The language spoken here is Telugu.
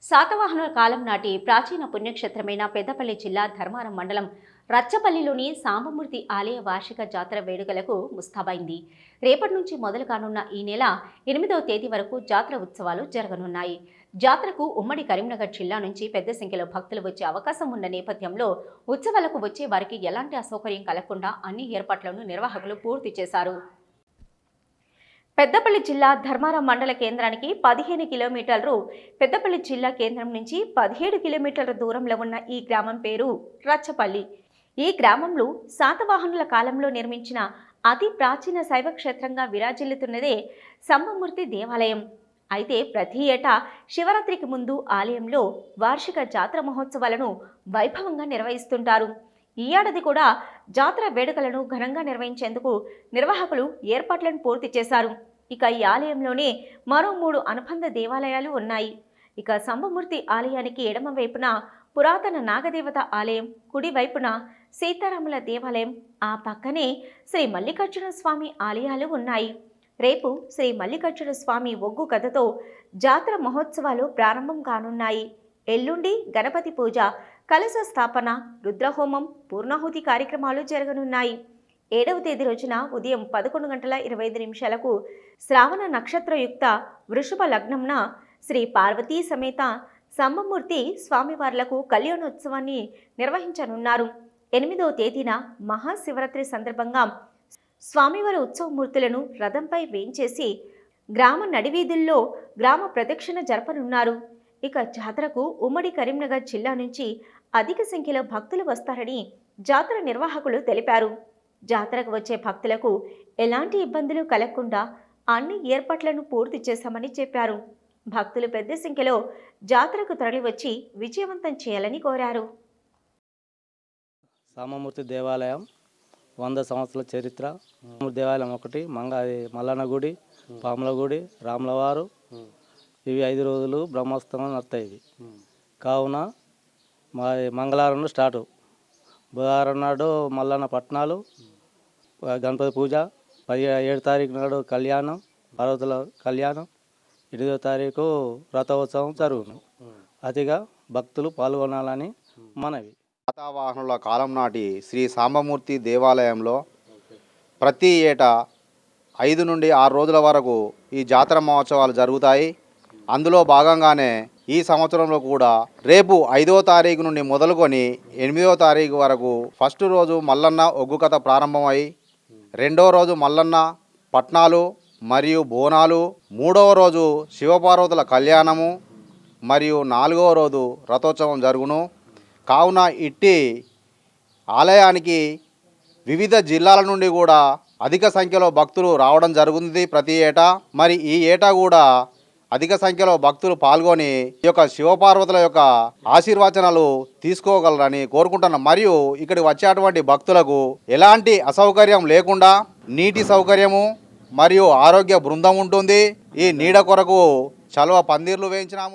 శాతవాహనుల కాలం నాటి ప్రాచీన పుణ్యక్షేత్రమైన పెద్దపల్లి జిల్లా ధర్మారం మండలం రచ్చపల్లిలోని సాంబమూర్తి ఆలయ వార్షిక జాతర వేడుకలకు ముస్తాబైంది. రేపటి నుంచి మొదలు కానున్న ఈ నెల 8వ తేదీ వరకు జాతర ఉత్సవాలు జరగనున్నాయి. జాతరకు ఉమ్మడి కరీంనగర్ జిల్లా నుంచి పెద్ద సంఖ్యలో భక్తులు వచ్చే అవకాశం ఉన్న నేపథ్యంలో ఉత్సవాలకు వచ్చే వారికి ఎలాంటి అసౌకర్యం కలగకుండా అన్ని ఏర్పాట్లను నిర్వాహకులు పూర్తి చేశారు. పెద్దపల్లి జిల్లా ధర్మారం మండల కేంద్రానికి 15 కిలోమీటర్లు, పెద్దపల్లి జిల్లా కేంద్రం నుంచి 17 కిలోమీటర్ల దూరంలో ఉన్న ఈ గ్రామం పేరు రచ్చపల్లి. ఈ గ్రామంలో శాతవాహనుల కాలంలో నిర్మించిన అతి ప్రాచీన శైవ క్షేత్రంగా విరాజిల్లుతున్నదే సాంబమూర్తి దేవాలయం. అయితే ప్రతి ఏటా శివరాత్రికి ముందు ఆలయంలో వార్షిక జాతర మహోత్సవాలను వైభవంగా నిర్వహిస్తుంటారు. ఈ ఏడాది కూడా జాతర వేడుకలను ఘనంగా నిర్వహించేందుకు నిర్వాహకులు ఏర్పాట్లను పూర్తి చేశారు. ఇక ఈ ఆలయంలోనే మరో 3 అనుబంధ దేవాలయాలు ఉన్నాయి. ఇక సాంబమూర్తి ఆలయానికి ఎడమ వైపున పురాతన నాగదేవత ఆలయం, కుడి వైపున సీతారాముల దేవాలయం, ఆ పక్కనే శ్రీ మల్లికార్జున స్వామి ఆలయాలు ఉన్నాయి. రేపు శ్రీ మల్లికార్జున స్వామి ఒగ్గు కథతో జాతర మహోత్సవాలు ప్రారంభం కానున్నాయి. ఎల్లుండి గణపతి పూజ, కలశ స్థాపన, రుద్రహోమం, పూర్ణాహుతి కార్యక్రమాలు జరగనున్నాయి. 7వ తేదీ రోజున ఉదయం 11:25 శ్రావణ నక్షత్రయుక్త వృషభ లగ్నంన శ్రీ పార్వతీ సమేత సాంబమూర్తి స్వామివార్లకు కళ్యాణోత్సవాన్ని నిర్వహించనున్నారు. 8వ తేదీన మహాశివరాత్రి సందర్భంగా స్వామివారి ఉత్సవమూర్తులను రథంపై వేంచేసి గ్రామ నడివీధుల్లో గ్రామ ప్రదక్షిణ జరపనున్నారు. ఇక జాతరకు ఉమ్మడి కరీంనగర్ జిల్లా నుంచి అధిక సంఖ్యలో భక్తులు వస్తారని జాతర నిర్వాహకులు తెలిపారు. జాతరకు వచ్చే భక్తులకు ఎలాంటి ఇబ్బందులు కలగకుండా అన్ని ఏర్పాట్లను పూర్తి చేశామని చెప్పారు. భక్తులు పెద్ద సంఖ్యలో జాతరకు తరలివచ్చి విజయవంతం చేయాలని కోరారు. సాంబమూర్తి దేవాలయం 100 సంవత్సరాల చరిత్ర. దేవాలయం ఒకటి మల్లన్న గుడి, పాముల గుడి, రాములవారు, ఇవి 5 రోజులు బ్రహ్మోత్సవం నడుతాయి. కావున మా మంగళవారం స్టార్టు, బుధవారం నాడు మల్లన్న పట్నాలు, గణపతి పూజ, 17వ తారీఖు నాడు కళ్యాణం, పార్వతుల కళ్యాణం, 8వ తారీఖు రథోత్సవం జరుగును. అతిగా భక్తులు పాల్గొనాలని మనవి. శాతవాహనుల కాలం నాటి శ్రీ సాంబమూర్తి దేవాలయంలో ప్రతి ఏటా 5 నుండి 6 రోజుల వరకు ఈ జాతర మహోత్సవాలు జరుగుతాయి. అందులో భాగంగానే ఈ సంవత్సరంలో కూడా రేపు 5వ తారీఖు నుండి మొదలుకొని 8వ తారీఖు వరకు ఫస్ట్ రోజు మల్లన్న ఒగ్గు కథ ప్రారంభమై, 2వ రోజు మల్లన్న పట్నాలు మరియు బోనాలు, 3వ రోజు శివపార్వతుల కళ్యాణము మరియు 4వ రోజు రథోత్సవం జరుగును. కావున ఇట్టి ఆలయానికి వివిధ జిల్లాల నుండి కూడా అధిక సంఖ్యలో భక్తులు రావడం జరుగుతుంది ప్రతి ఏటా. మరి ఈ ఏటా కూడా అధిక సంఖ్యలో భక్తులు పాల్గొని ఈ యొక్క శివపార్వతుల యొక్క ఆశీర్వచనాలు తీసుకోగలరని కోరుకుంటున్నాం. మరియు ఇక్కడికి వచ్చేటువంటి భక్తులకు ఎలాంటి అసౌకర్యం లేకుండా నీటి సౌకర్యము మరియు ఆరోగ్య బృందం ఉంటుంది. ఈ నీడ కొరకు చలువ పందిర్లు వేయించినాము.